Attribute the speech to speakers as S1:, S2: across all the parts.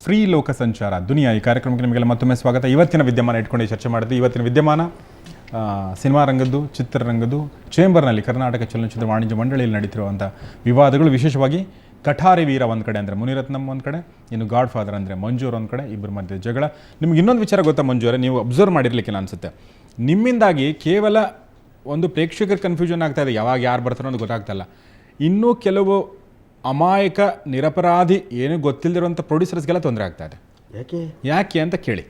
S1: Free ಲೋಕ ಸಂಚಾರ ದುನಿಯಾ ಈ ಕಾರ್ಯಕ್ರಮಕ್ಕೆ ನಿಮಗೆಲ್ಲ ಮತ್ತೊಮ್ಮೆ ಸ್ವಾಗತ. ಇವತ್ತಿನ ವಿದ್ಯಮಾನ ಇಟ್ಕೊಂಡು ಚರ್ಚೆ ಮಾಡಿದ್ವಿ. ಇವತ್ತಿನ ವಿದ್ಯಮಾನ ಸಿನಿಮಾ ರಂಗದ್ದು, ಚಿತ್ರರಂಗದ್ದು, ಚೇಂಬರ್ನಲ್ಲಿ ಕರ್ನಾಟಕ ಚಲನಚಿತ್ರ ವಾಣಿಜ್ಯ ಮಂಡಳಿಯಲ್ಲಿ ನಡೀತಿರುವಂಥ ವಿವಾದಗಳು, ವಿಶೇಷವಾಗಿ ಕಠಾರಿ ವೀರ ಒಂದು ಕಡೆ ಅಂದರೆ ಮುನಿರತ್ನಂ ಒಂದು ಕಡೆ, ಇನ್ನು ಗಾಡ್ ಫಾದರ್ ಅಂದರೆ ಮಂಜೂರ್ ಒಂದು ಕಡೆ, ಇಬ್ಬರ ಮಧ್ಯೆ ಜಗಳ. ನಿಮ್ಗೆ ಇನ್ನೊಂದು ವಿಚಾರ ಗೊತ್ತಾ ಮಂಜೂರೇ, ನೀವು ಅಬ್ಸರ್ವ್ ಮಾಡಿರ್ಲಿಕ್ಕಿಲ್ಲ ಅನಿಸುತ್ತೆ. ನಿಮ್ಮಿಂದಾಗಿ ಕೇವಲ ಒಂದು ಪ್ರೇಕ್ಷಕರ ಕನ್ಫ್ಯೂಷನ್ ಆಗ್ತಾ ಇದೆ, ಯಾವಾಗ ಯಾರು ಬರ್ತಾರೋ ಅಂತ ಗೊತ್ತಾಗ್ತಾಯಿಲ್ಲ. ಇನ್ನೂ ಕೆಲವು ಅಮಾಯಕ ನಿರಪರಾಧಿ ಏನೂ ಗೊತ್ತಿಲ್ಲದಿರುವಂಥ ಪ್ರೊಡ್ಯೂಸರ್ಸ್ಗೆಲ್ಲ ತೊಂದರೆ ಆಗ್ತಾ ಇದೆ. ಯಾಕೆ ಅಂತ ಕೇಳಿ.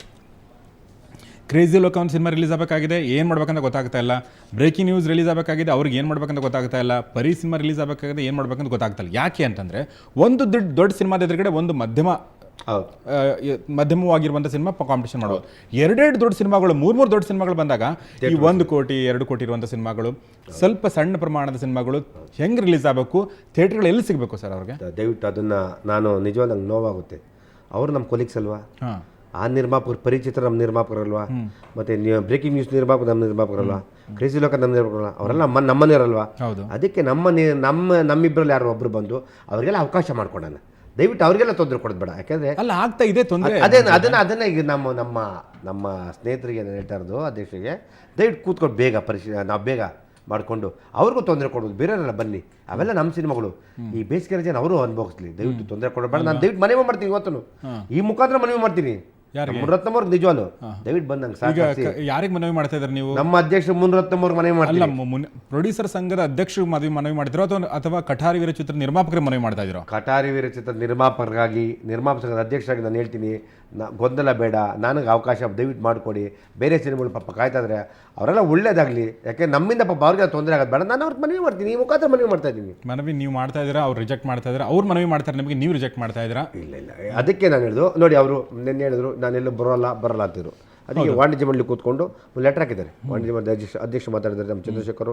S1: ಕ್ರೇಜಿ ಲೋಕ ಒಂದು ಸಿನಿಮಾ ರಿಲೀಸ್ ಆಗಬೇಕಾಗಿದೆ, ಏನು ಮಾಡ್ಬೇಕಂತ ಗೊತ್ತಾಗ್ತಾ ಇಲ್ಲ. ಬ್ರೇಕಿಂಗ್ ನ್ಯೂಸ್ ರಿಲೀಸ್ ಆಗಬೇಕಾಗಿದೆ, ಅವ್ರಿಗೆ ಏನು ಮಾಡ್ಬೇಕಂತ ಗೊತ್ತಾಗ್ತಾ ಇಲ್ಲ. ಪರಿ ಸಿನಿಮಾ ರಿಲೀಸ್ ಆಗಬೇಕಾಗಿದೆ, ಏನು ಮಾಡ್ಬೇಕಂತ ಗೊತ್ತಾಗ್ತಾ ಇಲ್ಲ. ಯಾಕೆ ಅಂತಂದರೆ, ಒಂದು ದೊಡ್ಡ ಸಿನಿಮಾದ ಎದುರುಗಡೆ ಒಂದು ಮಧ್ಯಮವಾಗಿರುವಂಥ ಸಿನಿಮಾ ಕಾಂಪಿಟೇಷನ್ ಮಾಡೋದು. ಎರಡೆರಡು ದೊಡ್ಡ ಸಿನಿಮಾಗಳು, ಮೂರು ದೊಡ್ಡ ಸಿನಿಮಾಗಳು ಬಂದಾಗ ಈ 1 ಕೋಟಿ 2 ಕೋಟಿ ಇರುವಂಥ ಸಿನಿಮಾಗಳು, ಸ್ವಲ್ಪ ಸಣ್ಣ ಪ್ರಮಾಣದ ಸಿನಿಮಾಗಳು ಹೆಂಗೆ ರಿಲೀಸ್ ಆಗಬೇಕು, ಥಿಯೇಟರ್ಗಳು ಎಲ್ಲಿ ಸಿಗಬೇಕು ಸರ್ ಅವ್ರಿಗೆ?
S2: ದಯವಿಟ್ಟು ಅದನ್ನು ನಾನು ನಿಜವಾದ ನಂಗೆ ನೋವಾಗುತ್ತೆ. ಅವರು ನಮ್ಮ ಕೊಲೀಗ್ಸ್ ಅಲ್ವಾ, ಆ ನಿರ್ಮಾಪಕರು, ಪರಿಚಿತ ನಮ್ಮ ನಿರ್ಮಾಪಕರಲ್ವಾ, ಮತ್ತು ಬ್ರೇಕಿಂಗ್ ನ್ಯೂಸ್ ನಿರ್ಮಾಪಕ ನಮ್ಮ ನಿರ್ಮಾಪಕರಲ್ವಾ, ಕ್ರೇಜಿ ಲೋಕ ನಮ್ಮ ನಿರ್ಮಾಪಕರಲ್ಲ, ಅವರೆಲ್ಲ ನಮ್ಮನೆಯವರಲ್ವಾ. ಅದಕ್ಕೆ ನಮ್ಮಿಬ್ಬರಲ್ಲಿ ಯಾರೋ ಒಬ್ಬರು ಬಂದು ಅವರಿಗೆಲ್ಲ ಅವಕಾಶ ಮಾಡ್ಕೊಡೋಣ. ದಯವಿಟ್ಟು ಅವರಿಗೆಲ್ಲ ತೊಂದರೆ ಕೊಡೋದು ಬೇಡ. ಯಾಕೆಂದರೆ
S1: ಅಲ್ಲ ಆಗ್ತಾ ಇದೆ ತೊಂದರೆ.
S2: ಅದನ್ನೇ ಈಗ ನಮ್ಮ ಸ್ನೇಹಿತರಿಗೆ ನಾನು ಹೇಳ್ತಾ ಇರೋದು, ಅಧ್ಯಕ್ಷರಿಗೆ ದಯವಿಟ್ಟು ಕೂತ್ಕೊಂಡು ನಾವು ಬೇಗ ಮಾಡಿಕೊಂಡು ಅವ್ರಿಗೂ ತೊಂದರೆ ಕೊಡೋದು. ಬೇರೆಯವರೆಲ್ಲ ಬನ್ನಿ, ಅವೆಲ್ಲ ನಮ್ಮ ಸಿನಿಮಾಗಳು. ಈ ಬೇಸಿಗೆ ರಜೆನ ಅವರು ಅನುಭವಿಸ್ಲಿ. ದಯವಿಟ್ಟು ತೊಂದರೆ ಕೊಡಬೇಡ. ನಾನು ದಯವಿಟ್ಟು ಮನವಿ ಮಾಡ್ತೀನಿ, ಇವತ್ತು ಈ ಮುಖಾಂತರ ಮನವಿ ಮಾಡ್ತೀನಿ. ಮುನಿರತ್ನಂ ಅವ್ರಿಗೆ ನಿಜವಾಗ್ಲು ದಯವಿಟ್ಟು ಬಂದಂಗೆ ಸಾಕು.
S1: ಯಾರಿಗೆ ಮನವಿ ಮಾಡ್ತಾ ಇದ್ದಾರೆ ನೀವು?
S2: ನಮ್ಮ ಅಧ್ಯಕ್ಷ ಮುನಿರತ್ನಂ ಅವ್ರಿಗೆ ಮನವಿ ಮಾಡ್ತಿಲ್ಲ.
S1: ಪ್ರೊಡ್ಯೂಸರ್ ಸಂಘದ ಅಧ್ಯಕ್ಷರು ಮನವಿ ಮಾಡ್ತಿರೋ ಅಥವಾ ಕಠಾರಿ ವೀರ ಚಿತ್ರ ನಿರ್ಮಾಪಕರಿಗೆ ಮನವಿ ಮಾಡ್ತಾ ಇದ್ರು?
S2: ಕಠಾರಿ ವೀರ ಚಿತ್ರ ನಿರ್ಮಾಪಕರಾಗಿ, ನಿರ್ಮಾಪಕ ಸಂಘದ ಅಧ್ಯಕ್ಷರಾಗಿ ನಾನು ಹೇಳ್ತೀನಿ, ಗೊಂದಲ ಬೇಡ, ನನಗೆ ಅವಕಾಶ ದಯವಿಟ್ಟು ಮಾಡಿಕೊಡಿ. ಬೇರೆ ಸಿನಿಮಾಗಳು ಪಾಪ ಕಾಯ್ತಾ ಇದ್ರೆ ಅವರೆಲ್ಲ ಒಳ್ಳೇದಾಗಲಿ. ಯಾಕೆ ನಮ್ಮಿಂದ ಪಾಪ ಅವ್ರಿಗೆ ತೊಂದರೆ ಆಗೋದು ಬೇಡ. ನಾನು ಅವ್ರಿಗೆ ಮನವಿ ಮಾಡ್ತೀನಿ, ಈ ಮುಖಾಂತರ ಮನವಿ ಮಾಡ್ತಾ ಇದ್ದೀನಿ.
S1: ಮನವಿ ನೀವು ಮಾಡ್ತಾ ಇದ್ದೀರಾ, ಅವ್ರು ರಿಜೆಕ್ಟ್ ಮಾಡ್ತಾ ಇದ್ದಾರೆ. ಅವ್ರು ಮನವಿ ಮಾಡ್ತಾರೆ ನಿಮಗೆ, ನೀವು ರಿಜೆಕ್ಟ್ ಮಾಡ್ತಾ ಇದ್ದೀರಾ?
S2: ಇಲ್ಲ, ಅದಕ್ಕೆ ನಾನು ಹೇಳಿದ್ರು ನೋಡಿ, ಅವರು ನಿನ್ನೆ ಹೇಳಿದ್ರು ನಾನೆಲ್ಲೂ ಬರೋಲ್ಲ ಅಂತಿದ್ರು. ಅದಕ್ಕೆ ವಾಣಿಜ್ಯ ಮಂಡಳಿ ಕೂತ್ಕೊಂಡು ಒಂದು ಲೆಟರ್ ಹಾಕಿದ್ದಾರೆ. ವಾಣಿಜ್ಯ ಮಂಡಳಿ ಅಧ್ಯಕ್ಷ ಮಾತಾಡಿದ್ದಾರೆ, ನಮ್ಮ ಚಂದ್ರಶೇಖರ್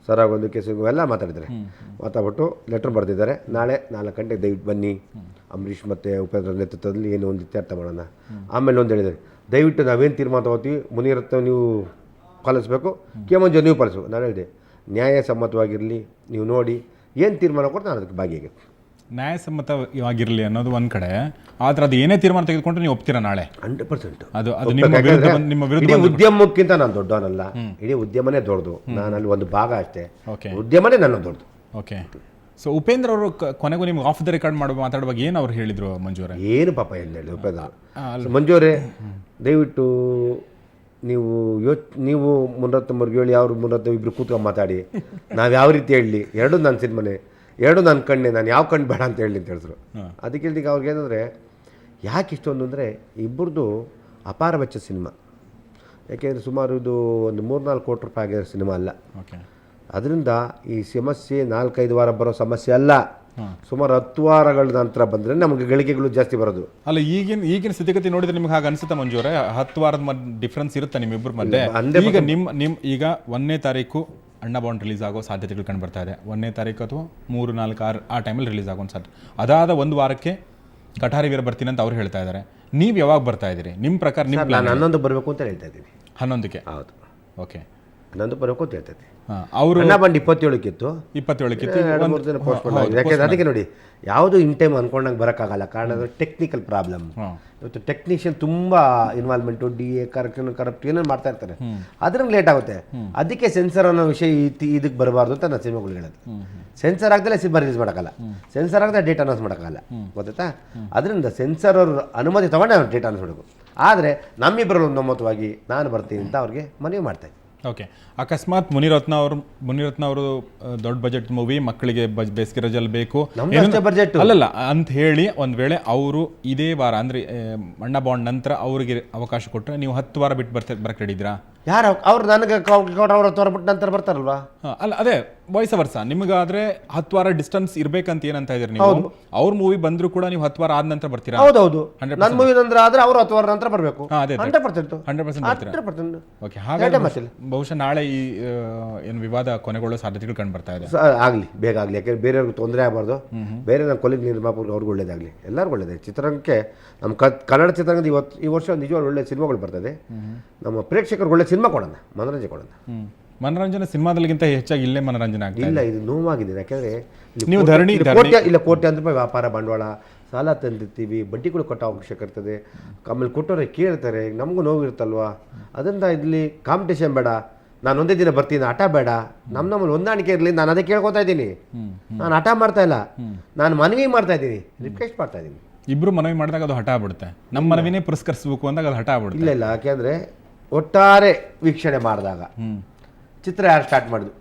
S2: ಸರ್ ಆಗೋದು ಕೇಸಿಗೂ ಎಲ್ಲ ಮಾತಾಡಿದ್ದಾರೆ. ಮಾತಾಡ್ಬಿಟ್ಟು ಲೆಟರ್ ಬರೆದಿದ್ದಾರೆ. ನಾಳೆ 4 ಗಂಟೆಗೆ ದಯವಿಟ್ಟು ಬನ್ನಿ, ಅಂಬರೀಷ್ ಮತ್ತು ಉಪೇಂದ್ರ ನೇತೃತ್ವದಲ್ಲಿ ಏನು ಒಂದು ಇತ್ಯರ್ಥ ಮಾಡೋಣ. ಆಮೇಲೆ ಒಂದು ಹೇಳಿದ್ದಾರೆ, ದಯವಿಟ್ಟು ನಾವೇನು ತೀರ್ಮಾನ ತಗೋತೀವಿ, ಮುನಿರತ್ನ ನೀವು ಪಾಲಿಸ್ಬೇಕು, ಕೆ ಮಂಜು ನೀವು ಪಾಲಿಸ್ಬೇಕು. ನಾನು ಹೇಳಿದೆ, ನ್ಯಾಯಸಮ್ಮತವಾಗಿರಲಿ, ನೀವು ನೋಡಿ ಏನು ತೀರ್ಮಾನ ಕೊಟ್ಟು ನಾನು ಅದಕ್ಕೆ ಭಾಗಿಯಾಗಿ
S1: ನ್ಯಾಯಸಮ್ಮತವಾಗಿರಲಿ ಅನ್ನೋದು ಒಂದು ಕಡೆ. ಆದರೆ ಅದು ಏನೇ ತೀರ್ಮಾನ ತೆಗೆದುಕೊಂಡ್ರೆ ನೀವು ಒಪ್ತೀರಾ ನಾಳೆ?
S2: 100%.
S1: ಅದು ನಿಮ್ಮ ವಿರುದ್ಧ.
S2: ಉದ್ಯಮಕ್ಕಿಂತ ನಾನು ದೊಡ್ಡವನಲ್ಲ, ಇಡೀ ಉದ್ಯಮನೇ ದೊಡ್ಡದು, ನಾನು ಅಲ್ಲಿ ಒಂದು ಭಾಗ ಅಷ್ಟೇ. ಉದ್ಯಮನೇ ನನ್ನ ದೊಡ್ಡದು.
S1: ಓಕೆ. ಸೊ ಉಪೇಂದ್ರ ಅವರು ಕೊನೆಗೂ ನಿಮ್ಗೆ ಆಫ್ ದ ರೆಕಾರ್ಡ್ ಮಾತಾಡುವಾಗ ಏನು ಅವ್ರು ಹೇಳಿದ್ರು ಮಂಜೂರೇ?
S2: ಏನು ಪಾಪ ಎಲ್ಲ ಹೇಳಿದ್ರು ಉಪೇಂದ್ರ. ಮಂಜೂರೇ ದಯವಿಟ್ಟು ನೀವು ಮುನಿರತ್ನಂವ್ರಿಗೆ ಹೇಳಿ, ಅವ್ರು ಮುನಿರತ್ನ ಇಬ್ಬರು ಕೂತ್ಕೊಂಡು ಮಾತಾಡಿ, ನಾವು ಯಾವ ರೀತಿ ಹೇಳಲಿ, ಎರಡು ನನ್ನ ಸಿನಿಮಾನೆ, ಎರಡು ನನ್ನ ಕಣ್ಣೆ, ನಾನು ಯಾವ ಕಣ್ಣು ಬೇಡ ಅಂತ ಹೇಳಿ ಅಂತ ಹೇಳಿದ್ರು. ಅದಕ್ಕೆ ಹೇಳಿದಾಗ ಅವ್ರಿಗೆ ಏನಂದರೆ, ಯಾಕೆ ಇಷ್ಟೊಂದು ಅಂದರೆ ಇಬ್ಬರದು ಅಪಾರ ವೆಚ್ಚ ಸಿನಿಮಾ. ಯಾಕೆಂದರೆ ಸುಮಾರು ಇದು ಒಂದು 3-4 ಕೋಟಿ ರೂಪಾಯಿ ಆಗಿರೋ ಸಿನಿಮಾ ಅಲ್ಲ. ಅದರಿಂದ ಈ ಸಮಸ್ಯೆ 4-5 ವಾರ ಬರೋ ಸಮಸ್ಯೆ ಅಲ್ಲ. ಸುಮಾರು 10 ವಾರಗಳ ನಂತರ ಬಂದರೆ ನಮಗೆ ಗಳಿಕೆಗಳು ಜಾಸ್ತಿ ಬರೋದು.
S1: ಅಲ್ಲ, ಈಗಿನ ಸ್ಥಿತಿಗತಿ ನೋಡಿದ್ರೆ ನಿಮ್ಗೆ ಹಾಗೆ ಅನಿಸುತ್ತೆ ಮಂಜೂರೇ? 10 ವಾರದ ಡಿಫ್ರೆನ್ಸ್ ಇರುತ್ತೆ ನಿಮ್ಮಿಬ್ಬರ ಮಧ್ಯೆ. ಈಗ ಈಗ 1ನೇ ತಾರೀಕು ಅಣ್ಣ ಬಾಂಡ್ ರಿಲೀಸ್ ಆಗೋ ಸಾಧ್ಯತೆಗಳು ಕಂಡು ಬರ್ತಾ ಇದೆ. 1ನೇ ತಾರೀಕು ಅಥವಾ 3, 4, 6 ಆ ಟೈಮಲ್ಲಿ ರಿಲೀಸ್ ಆಗೋ ಸಾಧ್ಯತೆ. ಅದಾದ 1 ವಾರಕ್ಕೆ ಕಠಾರಿ ವೀರ ಬರ್ತೀನಿ ಅಂತ ಅವ್ರು ಹೇಳ್ತಾ ಇದ್ದಾರೆ. ನೀವು ಯಾವಾಗ ಬರ್ತಾ ಇದ್ದೀರಿ? ನಿಮ್ಮ ಪ್ರಕಾರ ನಿಮ್ಮ
S2: ನಾನು 11 ಬರಬೇಕು ಅಂತ ಹೇಳ್ತಾ ಇದ್ದೀನಿ.
S1: 11ಕ್ಕೆ?
S2: ಹೌದು.
S1: ಓಕೆ,
S2: 11 ಬರಬೇಕು ಅಂತ ಹೇಳ್ತಾ ಇದ್ದೀನಿ.
S1: ಅವರು
S2: ಅಣ್ಣ ಬಾಂಡ್ 27ಕಿತ್ತು.
S1: 27ಕಿತ್ತು.
S2: ದಿನ ಪೋಸ್ಟ್ಪೋನ್ ಆಗಿದೆ. ಯಾಕೆಂದ್ರೆ ಅದಕ್ಕೆ ನೋಡಿ, ಯಾವುದು ಇನ್ ಟೈಮ್ ಅನ್ಕೊಂಡಂಗೆ ಬರೋಕ್ಕಾಗಲ್ಲ. ಕಾರಣ ಟೆಕ್ನಿಕಲ್ ಪ್ರಾಬ್ಲಮ್. ಇವತ್ತು ಟೆಕ್ನಿಷಿಯನ್ ತುಂಬ ಇನ್ವಾಲ್ವ್ಮೆಂಟು, DA ಕರಪ್ಟ್ ಏನೇನು ಮಾಡ್ತಾ ಇರ್ತಾರೆ, ಅದ್ರಂಗೆ ಲೇಟ್ ಆಗುತ್ತೆ. ಅದಕ್ಕೆ ಸೆನ್ಸರ್ ಅನ್ನೋ ವಿಷಯ ಇದಕ್ಕೆ ಬರಬಾರ್ದು ಅಂತ ನಾನು ಸಿನಿಮಾಗಳು ಹೇಳೋದು. ಸೆನ್ಸರ್ ಆಗದಲ್ಲೇ ಸಿನಿಮಾ ರಿಲೀಸ್ ಮಾಡೋಕ್ಕಲ್ಲ, ಸೆನ್ಸರ್ ಆಗದೆ ಡೇಟ್ ಅನೌನ್ಸ್ ಮಾಡೋಕ್ಕಾಗಲ್ಲ, ಗೊತ್ತಾಯ್ತಾ? ಅದರಿಂದ ಸೆನ್ಸರ್ ಅವ್ರ ಅನುಮತಿ ತೊಗೊಂಡೆ ಅವ್ರು ಡೇಟ್ ಅನೌನ್ಸ್ ಮಾಡಬೇಕು. ಆದರೆ ನಮ್ಮಿಬ್ಬರಲ್ಲಿ ಒಂದು ಒಮ್ಮತವಾಗಿ ನಾನು ಬರ್ತೀನಿ ಅಂತ ಅವ್ರಿಗೆ ಮನವಿ ಮಾಡ್ತಾಯಿದ್ದೆ.
S1: ಓಕೆ. ಅಕಸ್ಮಾತ್ ಮುನಿರತ್ನ ಅವರು ದೊಡ್ಡ ಬಜೆಟ್ ಮೂವಿ, ಮಕ್ಕಳಿಗೆ ಬೇಸಿಗೆ ರಜೆಯಲ್ಲಿ ಬೇಕು
S2: ಬಜೆಟ್
S1: ಅಲ್ಲಲ್ಲ ಅಂತ ಹೇಳಿ ಒಂದು ವೇಳೆ ಅವರು ಇದೇ ವಾರ ಅಂದರೆ ಅಣ್ಣ ಬಾಂಡ್ ನಂತರ ಅವರಿಗೆ ಅವಕಾಶ ಕೊಟ್ಟರೆ ನೀವು 10 ವಾರ ಬಿಟ್ಟು ಬರಕ್ಕೆ ಹಿಡಿದ್ರಾ?
S2: ಯಾರು ಅವ್ರು ನನಗೆ ಅವ್ರ ಬಿಟ್ಟು ನಂತರ ಬರ್ತಾರಲ್ವಾ?
S1: ಅಲ್ಲ, ಅದೇ ವಾಯ್ಸ್ ವರ್ಸ. ನಿಮಗಾದ್ರೆ 10 ವಾರ ಡಿಸ್ಟೆನ್ಸ್ ಇರ್ಬೇಕಂತ ಏನಂತ ಇದ್ದೀರಿ ನೀವು? ಅವ್ರ ಮೂವಿ ಬಂದ್ರು ಕೂಡ ನೀವು 10 ವಾರ ಆದ ನಂತರ ಬರ್ತೀರಾ?
S2: ಹೌದೌದು. ನನ್ನ ಮೂವಿ ನಂತರ ಆದ್ರೆ ಅವರು 10 ವಾರ ನಂತರ ಬರಬೇಕು.
S1: 100%. ಓಕೆ. ಹಾಗಾಗಿ ಬಹುಶಃ ನಾಳೆ ಈ ಏನು ವಿವಾದ ಕೊನೆಗೊಳ್ಳೋ ಸಾಧ್ಯತೆಗಳು ಕಂಡು ಬರ್ತಾ ಇದೆ.
S2: ಆಗಲಿ, ಬೇಗ ಆಗಲಿ. ಯಾಕೆಂದ್ರೆ ಬೇರೆಯವ್ರಿಗೆ ತೊಂದರೆ ಆಗಬಾರ್ದು. ಬೇರೆ ನಮ್ಮ ಕೊಲೀಗ್ ನಿರ್ಮಾಪಕರು ಅವ್ರಿಗೆ ಒಳ್ಳೇದಾಗಲಿ, ಎಲ್ಲರಿಗೂ ಒಳ್ಳೇದೇ. ಚಿತ್ರರಂಗಕ್ಕೆ ನಮ್ಮ ಕನ್ನಡ ಚಿತ್ರರಂಗದ ಈ ವರ್ಷ ನಿಜವಾಗ್ಲೂ ಒಳ್ಳೆ ಸಿನಿಮಾಗಳು ಬರ್ತದೆ. ನಮ್ಮ ಪ್ರೇಕ್ಷಕರಿಗೆ ಒಳ್ಳೆ ಸಿನಿಮಾ ಕೊಡೋಣ, ಮನೋರಂಜನೆ ಕೊಡೋಣ.
S1: ಮನೋರಂಜನೆ ಸಿನಿಮಾದಲ್ಲಿಗಿಂತ ಹೆಚ್ಚಾಗಿ ಇಲ್ಲೇ ಮನೋರಂಜನೆ ಆಗ್ತಿಲ್ಲ.
S2: ಇಲ್ಲ, ಇದು ನೋವಾಗಿದೆ. ಯಾಕೆಂದರೆ
S1: ನೀವು ಧರಣಿ
S2: ಕೋಟ್ಯಾಂತರ ರೂಪಾಯಿ ವ್ಯಾಪಾರ ಬಂಡವಾಳ ಸಾಲ ತಂದಿರ್ತೀವಿ, ಬಡ್ಡಿಗಳು ಕಟ್ಟೋ ಅವಶ್ಯಕ ಇರ್ತದೆ. ಆಮೇಲೆ ಕೊಟ್ಟವ್ರೆ ಕೇಳ್ತಾರೆ, ನಮಗೂ ನೋವು ಇರುತ್ತಲ್ವಾ. ಅದರಿಂದ ಇಲ್ಲಿ ಕಾಂಪಿಟೇಷನ್ ಬೇಡ, ನಾನು ಒಂದೇ ದಿನ ಬರ್ತೀನಿ, ಹಠ ಬೇಡ, ನಮ್ಮಲ್ಲಿ ಹೊಂದಾಣಿಕೆ ಇರಲಿ. ನಾನು ಅದೇ ಕೇಳ್ಕೊತಾ ಇದ್ದೀನಿ, ನಾನು ಹಠ ಮಾಡ್ತಾ ಇಲ್ಲ, ನಾನು ಮನವಿ ಮಾಡ್ತಾ ಇದ್ದೀನಿ, ರಿಕ್ವೆಸ್ಟ್ ಮಾಡ್ತಾ ಇದ್ದೀನಿ.
S1: ಇಬ್ರು ಮನವಿ ಮಾಡಿದಾಗ ಅದು ಹಠ ಆಗ್ಬಿಡುತ್ತೆ, ನಮ್ಮ ಮನವಿನೇ ಪುರಸ್ಕರಿಸಬೇಕು ಅಂದಾಗ ಅದು ಹಠ ಆಗ್ಬಿಡುತ್ತೆ.
S2: ಇಲ್ಲ ಯಾಕೆಂದರೆ ಒಟ್ಟಾರೆ ವೀಕ್ಷಣೆ ಮಾಡಿದಾಗ ಚಿತ್ರ ಯಾರು ಸ್ಟಾರ್ಟ್ ಮಾಡಿದ್ರು,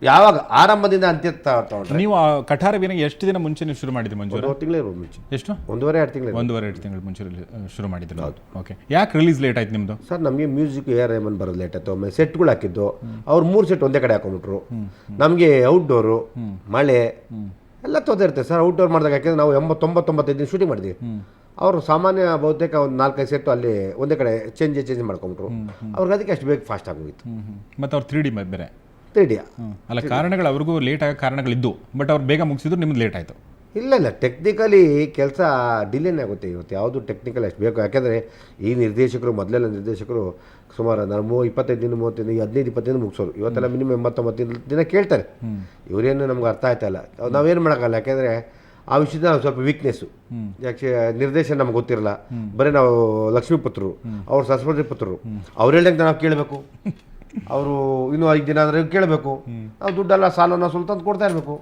S2: ಯಾವಾಗ ಆರಂಭದಿಂದ ಅಂತ್ಯ ತಗೊಂಡ್ರೆ.
S1: ನೀವು ಆ ಕಠಾರ ವೀರ ಎಷ್ಟು ದಿನ ಮುಂಚೆ ನೀವು ಶುರು ಮಾಡಿದ್ರಿ ಮಂಜು?
S2: 1 ತಿಂಗಳೇ ಮುಂಚೆ.
S1: ಎಷ್ಟು?
S2: 1.5-2 ತಿಂಗಳು.
S1: 1.5-2 ತಿಂಗಳು ಮುಂಚೆ ಶುರು ಮಾಡಿದ್ರು. ಹೌದು. ಓಕೆ, ಯಾಕೆ ರಿಲೀಸ್ ಲೇಟ್ ಆಯ್ತು ನಿಮ್ಮದು?
S2: ಸರ್ ನಮಗೆ ಮ್ಯೂಸಿಕ್ AR ರೆಹಮಾನ್ ಬರೋದು ಲೇಟ್ ಆಯ್ತು. ಆಮೇಲೆ ಸೆಟ್ಗಳು ಹಾಕಿದ್ದು ಅವ್ರು 3 ಸೆಟ್ ಒಂದೇ ಕಡೆ ಹಾಕೊಂಡ್ಬಿಟ್ರು. ನಮಗೆ ಔಟ್ಡೋರು ಮಳೆ ಎಲ್ಲ ತೊಂದರೆ ಇರುತ್ತೆ ಸರ್. ಔಟ್ಡೋರ್ ಮಾಡಿದಾಗ ಯಾಕೆಂದ್ರೆ ನಾವು 80-95 ದಿನ ಶೂಟಿಂಗ್ ಮಾಡಿದ್ವಿ. ಅವರು ಸಾಮಾನ್ಯ ಬಹುತೇಕ ಒಂದು 4-5 ಸೆಟ್ಟು ಅಲ್ಲಿ ಒಂದೇ ಕಡೆ ಚೇಂಜ್ ಮಾಡ್ಕೊಂಡ್ರು. ಅವ್ರಿಗೆ ಅದಕ್ಕೆ ಅಷ್ಟು ಬೇಗ ಫಾಸ್ಟ್ ಆಗೋಗಿತ್ತು.
S1: ಮತ್ತು ಅವ್ರು 3D ಬೇರೆ
S2: 3D
S1: ಅಲ್ಲ, ಕಾರಣಗಳು ಅವ್ರಿಗೂ ಲೇಟ್ ಆಗೋ ಕಾರಣಗಳಿದ್ದು, ಬಟ್ ಅವ್ರು ಬೇಗ ಮುಗಿಸಿದ್ರು, ನಿಮ್ದು ಲೇಟ್ ಆಯಿತು.
S2: ಇಲ್ಲ ಟೆಕ್ನಿಕಲಿ ಕೆಲಸ ಡಿಲೇನೇ ಆಗುತ್ತೆ. ಇವತ್ತು ಯಾವುದು ಟೆಕ್ನಿಕಲ್ ಅಷ್ಟು ಬೇಕು. ಯಾಕೆಂದರೆ ಈ ನಿರ್ದೇಶಕರು ಮೊದಲೆಲ್ಲ ನಿರ್ದೇಶಕರು ಸುಮಾರು 25 ದಿನ 30 ದಿನ 15-20 ದಿನ ಮುಗಿಸೋರು. ಇವತ್ತೆಲ್ಲ ಮಿನಿಮಮ್ 89 ದಿನ ಕೇಳ್ತಾರೆ. ಇವರೇನು ನಮ್ಗೆ ಅರ್ಥ ಆಯ್ತಲ್ಲ, ನಾವೇನು ಮಾಡೋಕ್ಕಲ್ಲ. ಯಾಕೆಂದರೆ ಆ ವಿಷಯದ ನಾವು ಸ್ವಲ್ಪ ವೀಕ್ನೆಸ್ಸು. ಯಾಕೆ ನಿರ್ದೇಶನ ನಮ್ಗೆ ಗೊತ್ತಿರಲ್ಲ, ಬರೀ ನಾವು ಲಕ್ಷ್ಮೀಪುತ್ರರು, ಅವ್ರು ಸರಸ್ವತಿ ಪುತ್ರರು, ಅವ್ರು ಹೇಳ್ದಂಗೆ ನಾವು ಕೇಳಬೇಕು. ಅವರು ಇನ್ನೂ 5 ದಿನ ಅಂದರೆ ಕೇಳಬೇಕು. ನಾವು ದುಡ್ಡೆಲ್ಲ ಸಾಲನ ಸ್ವಲ್ಪ ತಂದು ಕೊಡ್ತಾ ಇರಬೇಕು.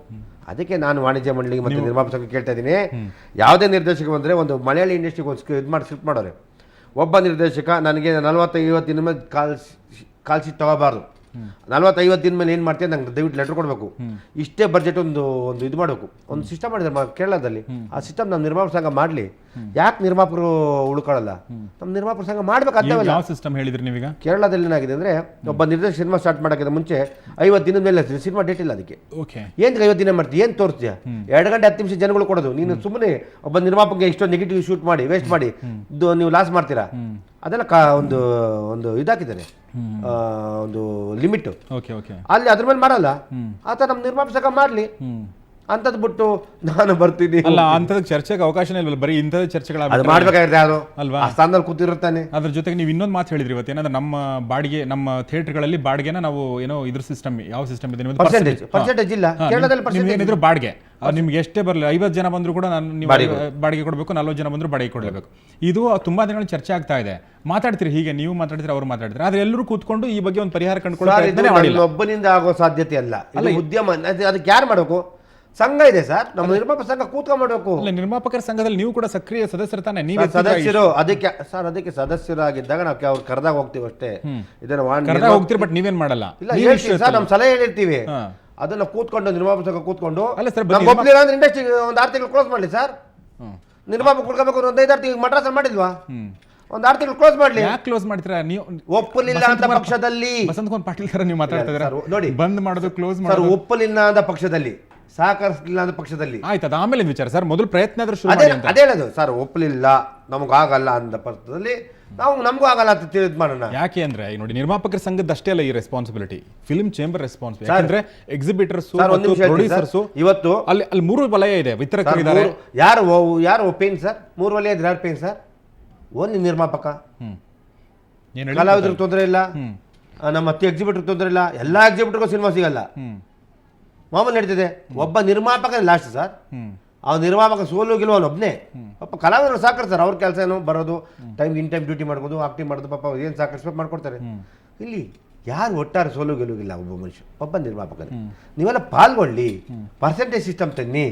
S2: ಅದಕ್ಕೆ ನಾನು ವಾಣಿಜ್ಯ ಮಂಡಳಿಗೆ ಮತ್ತು ನಿರ್ಮಾಪಕ ಕೇಳ್ತಾ ಇದ್ದೀನಿ, ಯಾವುದೇ ನಿರ್ದೇಶಕ ಬಂದರೆ ಒಂದು ಮಲಯಾಳಿ ಇಂಡಸ್ಟ್ರಿಗೆ ಒಂದು ಸ್ಕ್ರಿಪ್ಟ್ ಮಾಡೋರೆ. ಒಬ್ಬ ನಿರ್ದೇಶಕ ನನಗೆ 40-50 ದಿನ ಮೇಲೆ ಕಾಲ್ ಶೀಟ್ ತಗೋಬಾರ್ದು. 40-50 ದಿನ ಮೇಲೆ ಏನು ಮಾಡ್ತೀನಿ, ನಂಗೆ ದಯವಿಟ್ಟು ಲೆಟರ್ ಕೊಡಬೇಕು. ಇಷ್ಟೇ ಬಜೆಟ್ ಒಂದು ಇದು ಮಾಡಬೇಕು. ಒಂದು ಸಿಸ್ಟಮ್ ಮಾಡಿದ್ದಾರೆ ಕೇರಳದಲ್ಲಿ. ಆ ಸಿಸ್ಟಮ್ ನಮ್ಮ ನಿರ್ಮಾಪಕ ಸಂಘ ಮಾಡಲಿ. ಯಾಕೆ ನಿರ್ಮಾಪಕರು ಉಳ್ಕೊಳ್ಳಲ್ಲ? ನಮ್ಮ ನಿರ್ಮಾಪಕ ಸಂಘ ಮಾಡ್ಬೇಕಾಗ್ತವಲ್ಲ.
S1: ಯಾವ ಸಿಸ್ಟಮ್ ಹೇಳಿದ್ರಿ ನೀವೀಗ?
S2: ಕೇರಳದಲ್ಲಿ ಏನಾಗಿದೆ ಅಂದರೆ, ಒಬ್ಬ ನಿರ್ದೇಶಕ ಸಿನಿಮಾ ಸ್ಟಾರ್ಟ್ ಮಾಡೋಕ್ಕಿಂತ ಮುಂಚೆ 50 ದಿನದ ಮೇಲೆ ಸಿನಿಮಾ ಡೇಟ್ ಇಲ್ಲ ಅದಕ್ಕೆ. ಏನು 50 ದಿನ ಮಾಡ್ತೀವಿ, ಏನು ತೋರಿಸ್ತೀಯ? 2 ಗಂಟೆ 10 ನಿಮಿಷ ಜನಗಳು ಕೊಡೋದು. ನೀನು ಸುಮ್ಮನೆ ಒಬ್ಬ ನಿರ್ಮಾಪಕ ಇಷ್ಟೊಂದು ನೆಗೆಟಿವ್ ಶೂಟ್ ಮಾಡಿ ವೇಸ್ಟ್ ಮಾಡಿ ನೀವು ಲಾಸ್ ಮಾಡ್ತೀರಾ? ಅದೆಲ್ಲ ಒಂದು ಇದಾಕಿದ್ದಾರೆ, ಒಂದು ಲಿಮಿಟ್. ಅಲ್ಲಿ ಅದ್ರ ಮೇಲೆ ಮಾಡಲ್ಲ. ಆತ ನಮ್ಮ ನಿರ್ಮಾಪಕ ಮಾಡಲಿ. ಅಂತದ್ ಬಿಟ್ಟು ನಾನು ಬರ್ತೀನಿ
S1: ಅಲ್ಲ, ಅಂತದಕ್ಕೆ ಚರ್ಚೆಗೆ ಅವಕಾಶನೇ ಇಲ್ವಲ್ಲ, ಬರೀ ಇಂಥದ್ದು ಚರ್ಚೆಗಳ
S2: ಮಾಡ್ಬೇಕಾಗಿರುತ್ತೆ ಯಾರು
S1: ಅಲ್ವಾ?
S2: ಆ ಸ್ಥಾನದಲ್ಲಿ ಕೂತಿರುತ್ತಾನೆ.
S1: ಅದ್ರ ಜೊತೆಗೆ ನೀವು ಇನ್ನೊಂದು ಮಾತು ಹೇಳಿದ್ರಿ ಇವತ್ತು, ಏನಂದ್ರೆ ನಮ್ಮ ಬಾಡಿಗೆ, ನಮ್ಮ ಥಿಯೇಟರ್ಗಳಲ್ಲಿ ಬಾಡಿಗೆನ ನಾವು ಏನೋ ಇದ್ರ ಸಿಸ್ಟಮ್, ಯಾವ ಸಿಸ್ಟಮ್ ಇದೆ
S2: ಪರ್ಸೆಂಟೇಜ್ ಇಲ್ಲ ಕೇರಳದಲ್ಲಿ.
S1: ಏನಿದ್ರು ಬಾಡಿಗೆ ನಿಮ್ಗೆ ಎಷ್ಟೇ ಬರಲಿ, 50 ಜನ ಬಂದ್ರು ಕೂಡ ನೀವು ಬಾಡಿಗೆ ಕೊಡಬೇಕು, 40 ಜನ ಬಂದ್ರು ಬಾಡಿಗೆ ಕೊಡಲೇಬೇಕು. ಇದು ತುಂಬಾ ದಿನಗಳು ಚರ್ಚೆ ಆಗ್ತಾ ಇದೆ. ಮಾತಾಡ್ತೀರಿ, ಹೀಗೆ ನೀವು ಮಾತಾಡ್ತೀರಿ, ಅವ್ರು ಮಾತಾಡ್ತಾರೆ, ಆದ್ರೆ ಎಲ್ಲರೂ ಕೂತ್ಕೊಂಡು ಈ ಬಗ್ಗೆ ಒಂದು ಪರಿಹಾರ ಕಂಡುಕೊಳ್ಳೋದು
S2: ಒಬ್ಬನಿಂದ ಆಗೋ ಸಾಧ್ಯತೆ ಅಲ್ಲ. ಉದ್ಯಮ ಅದಕ್ಕೆ ಯಾರು ಮಾಡಬೇಕು? ಸಂಘ ಇದೆ ಸರ್, ನಮ್ಮ ನಿರ್ಮಾಪಕ ಸಂಘ ಕೂತ್ಕೊಂಡು ಮಾಡಬೇಕು.
S1: ನಿರ್ಮಾಪಕರ ಸಂಘದಲ್ಲಿ ನೀವು ಕೂಡ ಸಕ್ರಿಯ ಸದಸ್ಯರು ತಾನೆ? ನೀವು
S2: ಸದಸ್ಯರು. ಅದಕ್ಕೆ ಸರ್, ಅದಕ್ಕೆ ಸದಸ್ಯರಾಗಿದ್ದಾಗ ನಾವು ಅವ್ರು ಕರೆದಾಗ ಹೋಗ್ತೀವಿ ಅಷ್ಟೇ. ಇದನ್ನ
S1: ಹೋಗ್ತೀರಿ, ಬಟ್ ನೀವೇನ್ ಮಾಡಲ್ಲ.
S2: ಇಲ್ಲ ಹೇಳ್ತೀವಿ ಸರ್, ನಮ್ಮ ಸಲಹೆ ಹೇಳಿರ್ತೀವಿ. ಅದನ್ನ ಕೂತ್ಕೊಂಡು ನಿರ್ಮಾಪಕ ಸಂಘ ಕೂತ್ಕೊಂಡು ಒಪ್ಪಲಿಲ್ಲ ಅಂದ್ರೆ ಇಂಡಸ್ಟ್ರಿ ಒಂದು 6 ತಿಂಗಳು ಕ್ಲೋಸ್ ಮಾಡಲಿ ಸರ್. ನಿರ್ಮಾಪಕ ಕೊಡ್ಕೋಬೇಕು. ಒಂದು 5-6 ತಿಂಗಳು ಮಡ್ರಾಸ್ ಮಾಡಿಲ್ವಾ? ಒಂದು 6 ತಿಂಗಳು ಕ್ಲೋಸ್ ಮಾಡ್ಲಿ.
S1: ಯಾಕೆ ಕ್ಲೋಸ್ ಮಾಡ್ತೀರಾ ನೀವು?
S2: ಒಪ್ಪಲಿಲ್ಲ ಅಂತ ಪಕ್ಷದಲ್ಲಿ
S1: ಬಸಂತ್ ಕುಮಾರ್ ಪಾಟೀಲ್ ತರ ನೀವು ಮಾತಾಡ್ತಾ ನೋಡಿ, ಬಂದ್ ಮಾಡೋದು, ಕ್ಲೋಸ್
S2: ಮಾಡೋದು. ಒಪ್ಪಲಿಲ್ಲ ಅಂತ ಪಕ್ಷದಲ್ಲಿ, ಸಹಕರಿಸಲಿಲ್ಲ ಅಂತ ಪಕ್ಷದಲ್ಲಿ
S1: ಆಯ್ತು, ಅದು ಆಮೇಲೆ ವಿಚಾರ ಸರ್. ಮೊದಲು ಪ್ರಯತ್ನ ಆದ್ರೂ ಶುರು
S2: ಮಾಡಿ. ಅದೇ ಹೇಳೋದು ಸರ್, ಒಪ್ಪಲಿಲ್ಲ, ನಮಗಾಗಲ್ಲ ಅಂತ ಪಕ್ಷದಲ್ಲಿ ನಾವು ನಮಗೂ ಆಗಲ್ಲ ಅಂತ ತಿಳಿದ್ ಮಾಡೋಣ.
S1: ಯಾಕೆ ಅಂದ್ರೆ ನೋಡಿ, ನಿರ್ಮಾಪಕರ ಸಂಘದ ಅಷ್ಟೇ ಅಲ್ಲ ಈ ರೆಸ್ಪಾನ್ಸಿಬಿಲಿಟಿ, ಫಿಲ್ಮ್ ಚೇಂಬರ್ ರೆಸ್ಪಾನ್ಸಿಬಿಲಿಟಿ. ಯಾಕಂದ್ರೆ ಎಕ್ಸಿಬಿಟರ್ಸ್, ಪ್ರೊಡ್ಯೂಸರ್ಸ್, ಇವತ್ತು ಅಲ್ಲಿ 3 ವಲಯ ಇದೆ, ವಿತರಕರಿದ್ದಾರೆ.
S2: ಯಾರು ಒಪ್ಪೇನ್ ಸರ್? 3 ವಲಯ ಇದ್ರೆ ಯಾರು ಪೇನ್ ಸರ್? ಓನ್ಲಿ ನಿರ್ಮಾಪಕ. ಕಲಾವಿದ್ರಿಗೆ ತೊಂದರೆ ಇಲ್ಲ, ನಮ್ಮ ಎಕ್ಸಿಬಿಟರ್ ತೊಂದರೆ ಇಲ್ಲ. ಎಲ್ಲಾ ಎಕ್ಸಿಬಿಟರ್ಗೂ ಸಿನಿಮಾ ಸಿಗಲ್ಲ, ಮಾಮೂಲಿ ನಡೀತಿದೆ. ಒಬ್ಬ ನಿರ್ಮಾಪಕ ಲಾಸ್ಟ್ ಸರ್. ಆ ನಿರ್ಮಾಪಕ ಸೋಲು ಗೆಲುವ ಒಬ್ಬನೇ. ಪಾಪ ಕಲಾವಿದರು ಸಹಕರಿಸ್ತಾರೆ. ಅವ್ರ ಕೆಲಸ ಏನೋ ಬರೋದು, ಇನ್ ಟೈಮ್ ಡ್ಯೂಟಿ ಮಾಡ್ಬೋದು, ಆಕ್ಟಿಂಗ್ ಮಾಡೋದು, ಪಾಪ ಏನು ಸಹಕರಿಸ್ಬೇಕು ಮಾಡ್ಕೊಡ್ತಾರೆ. ಇಲ್ಲಿ ಯಾರು ಒಟ್ಟಾರೆ ಸೋಲು ಗೆಲುವಿಲ್ಲ, ಒಬ್ಬ ಮನುಷ್ಯ, ಒಬ್ಬ ನಿರ್ಮಾಪಕರು. ನೀವೆಲ್ಲ ಪಾಲ್ಗೊಳ್ಳಿ, ಪರ್ಸೆಂಟೇಜ್ ಸಿಸ್ಟಮ್ ತನ್ನಿ.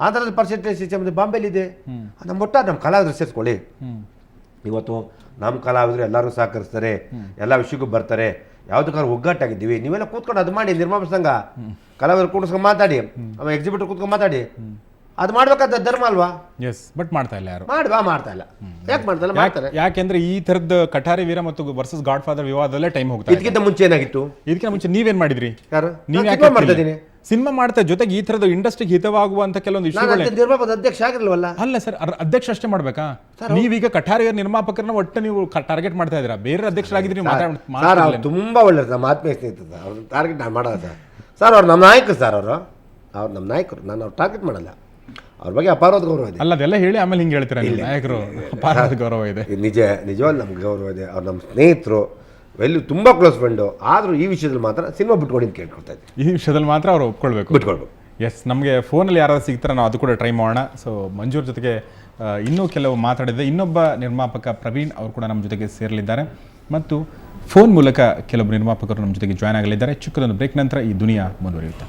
S2: ಆಂಧ್ರದ ಪರ್ಸೆಂಟೇಜ್ ಸಿಸ್ಟಮ್ ಬಾಂಬೆಲಿದೆ. ನಮ್ಮ ಒಟ್ಟಾರೆ ನಮ್ಮ ಕಲಾವಿದರು ಸೇರಿಸ್ಕೊಳ್ಳಿ. ಇವತ್ತು ನಮ್ಮ ಕಲಾವಿದರು ಎಲ್ಲರೂ ಸಹಕರಿಸ್ತಾರೆ, ಎಲ್ಲ ವಿಷಯಕ್ಕೂ ಬರ್ತಾರೆ. ಯಾವುದಕ್ಕಾದ್ರೂ ಒಗ್ಗಟ್ಟಾಗಿದ್ದೀವಿ. ನೀವೆಲ್ಲ ಕೂತ್ಕೊಂಡು ಅದು ಮಾಡಿ, ನಿರ್ಮಾಪಕ ಸಂಘ ಕಲಾವಿದರು ಕೂಡಿಸ್ಕೊಂಡು ಮಾತಾಡಿ, ಆಮೇಲೆ ಎಕ್ಸಿಬಿಟರ್ ಕೂತ್ಕೊಂಡು ಮಾತಾಡಿ. ಅದು ಮಾಡ್ಬೇಕಾದ ಧರ್ಮ ಅಲ್ವಾ?
S1: ಎಸ್, ಬಟ್ ಮಾಡ್ತಾ ಇಲ್ಲ ಯಾರು.
S2: ಮಾಡ್ತಾ ಇಲ್ಲ. ಯಾಕೆ ಮಾಡ್ತಾ ಇಲ್ಲ? ಮಾಡ್ತಾರೆ.
S1: ಯಾಕೆಂದ್ರೆ ಈ ತರದ ಕಠಾರಿ ವೀರ ಮತ್ತು ವರ್ಸಸ್ ಗಾಡ್ ಫಾದರ್ ವಿವಾದದಲ್ಲೇ ಟೈಮ್ ಹೋಗ್ತಾ.
S2: ಇದಕ್ಕಿಂತ ಮುಂಚೆ ಏನಾಗಿತ್ತು?
S1: ಇದಕ್ಕಿಂತ ಮುಂಚೆ ನೀವೇನ್ ಮಾಡಿದ್ರಿ?
S2: ನೀವು ಯಾಕೆ ಮಾಡ್ತಾ ಇದ್ದೀನಿ?
S1: ಸಿನಿಮಾ ಮಾಡ್ತಾ ಜೊತೆಗೆ ಈ ತರದ ಇಂಡಸ್ಟ್ರಿಗೆ ಹಿತವಾಗುವಂತ ಕೆಲವೊಂದು
S2: ನಿರ್ಮಾಪಕದ ಅಧ್ಯಕ್ಷ ಆಗಿರಲ್ವಲ್ಲ?
S1: ಅಲ್ಲ ಸರ್, ಅಧ್ಯಕ್ಷ ಅಷ್ಟೇ ಮಾಡ್ಬೇಕಾ? ನೀವೀಗ ಕಠಾರಿ ನಿರ್ಮಾಪಕರನ್ನ ಒಟ್ಟು ನೀವು ಟಾರ್ಗೆಟ್ ಮಾಡ್ತಾ ಇದ್ದೀರಾ, ಬೇರೆ ಅಧ್ಯಕ್ಷರಾಗಿದ್ರಿ.
S2: ತುಂಬಾ ಒಳ್ಳೆಯದು, ನಮ್ಮ ಆತ್ಮೀಯ ಸ್ನೇಹಿತ. ಅವ್ರ ಟಾರ್ಗೆಟ್ ನಾನು ಮಾಡೋದು ಸರ್. ಅವ್ರು ನಮ್ಮ ನಾಯಕರು ಸರ್. ಅವ್ರು ನಮ್ಮ ನಾಯಕರು. ನಾನು ಅವ್ರು ಟಾರ್ಗೆಟ್ ಮಾಡಲ್ಲ. ಅವ್ರ ಬಗ್ಗೆ ಅಪಾರವಾದ ಗೌರವ ಇದೆ.
S1: ಅಲ್ಲ, ಅದೆಲ್ಲ ಹೇಳಿ ಆಮೇಲೆ ಹಿಂಗೆ ಹೇಳ್ತೀರಾ, ನಾಯಕರು ಅಪಾರವಾದ ಗೌರವ ಇದೆ.
S2: ನಿಜವಾಗ್ಲೂ ನಮ್ಗೆ ಗೌರವ ಇದೆ. ಅವ್ರು ನಮ್ಮ ಸ್ನೇಹಿತರು, ವೆಲ್ ತುಂಬ ಕ್ಲೋಸ್ ಫ್ರೆಂಡು. ಆದರೂ ಈ ವಿಷಯದಲ್ಲಿ ಮಾತ್ರ ಸಿನಿಮಾ ಬಿಟ್ಕೊಡಿ ಅಂತ ಕೇಳ್ಕೊಳ್ತಾ ಇದ್ದೀನಿ.
S1: ಈ ವಿಷಯದಲ್ಲಿ ಮಾತ್ರ ಅವ್ರು ಬಿಟ್ಕೊಳ್ಬೇಕು. ಎಸ್, ನಮಗೆ ಫೋನಲ್ಲಿ ಯಾರಾದ್ರು ಸಿಗ್ತಾರೆ ನಾವು ಅದು ಕೂಡ ಟ್ರೈ ಮಾಡೋಣ. ಸೊ ಮಂಜೂರ್ ಜೊತೆಗೆ ಇನ್ನೂ ಕೆಲವು ಮಾತಾಡಿದೆ. ಇನ್ನೊಬ್ಬ ನಿರ್ಮಾಪಕ ಪ್ರವೀಣ್ ಅವರು ಕೂಡ ನಮ್ಮ ಜೊತೆಗೆ ಸೇರಲಿದ್ದಾರೆ ಮತ್ತು ಫೋನ್ ಮೂಲಕ ಕೆಲವು ನಿರ್ಮಾಪಕರು ನಮ್ಮ ಜೊತೆಗೆ ಜಾಯ್ನ್ ಆಗಲಿದ್ದಾರೆ. ಚಿಕ್ಕದೊಂದು ಬ್ರೇಕ್ ನಂತರ ಈ ದುನಿಯಾ ಮುಂದುವರಿಯುತ್ತೆ.